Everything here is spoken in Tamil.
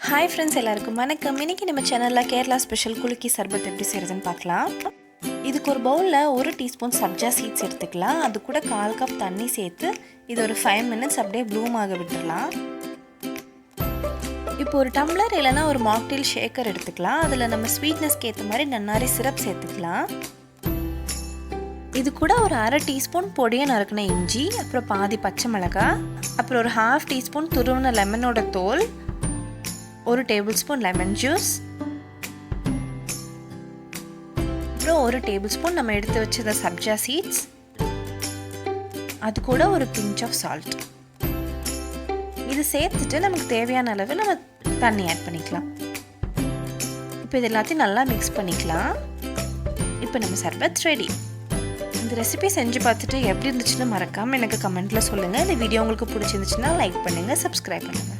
ஹாய் ஃப்ரெண்ட்ஸ், எல்லாருக்கும் வணக்கம். இன்றைக்கி நம்ம சேனலில் கேரளா ஸ்பெஷல் குலுக்கி சர்பத் எப்படி செய்கிறதுன்னு பார்க்கலாம். இதுக்கு ஒரு பவுலில் 1 டீஸ்பூன் சப்ஜா சீட்ஸ் எடுத்துக்கலாம். அது கூட 1/4 கப் தண்ணி சேர்த்து இது ஒரு 5 மினிட்ஸ் அப்படியே ப்ளூம் ஆக விட்டுடலாம். இப்போ ஒரு டம்ளர் இல்லைனா ஒரு மாக்டெயில் ஷேக்கர் எடுத்துக்கலாம். அதில் நம்ம ஸ்வீட்னஸ்க்கு ஏற்ற மாதிரி நன்னாரி சிரப் சேர்த்துக்கலாம். இது கூட ஒரு 1/2 டீஸ்பூன் பொடியை நறுக்கின இஞ்சி, அப்புறம் பாதி பச்சை மிளகாய், அப்புறம் ஒரு 1/2 டீஸ்பூன் துருவின லெமனோட தோல், 1 டேபிள் ஸ்பூன் லெமன் ஜூஸ், அப்புறம் 1 டேபிள் ஸ்பூன் நம்ம எடுத்து வச்சத சப்ஜா சீட்ஸ், அது கூட ஒரு பிஞ்ச் ஆஃப் சால்ட். இது சேர்த்துட்டு நமக்கு தேவையான அளவு நம்ம தண்ணி ஆட் பண்ணிக்கலாம். இப்போ இது எல்லாத்தையும் நல்லா மிக்ஸ் பண்ணிக்கலாம். இப்போ நம்ம சர்பத் ரெடி. இந்த ரெசிபி செஞ்சு பார்த்துட்டு எப்படி இருந்துச்சுன்னு மறக்காமல் எனக்கு கமெண்ட்டில் சொல்லுங்கள். இந்த வீடியோ உங்களுக்கு பிடிச்சிருந்துச்சுன்னா லைக் பண்ணுங்கள், சப்ஸ்கிரைப் பண்ணுங்கள்.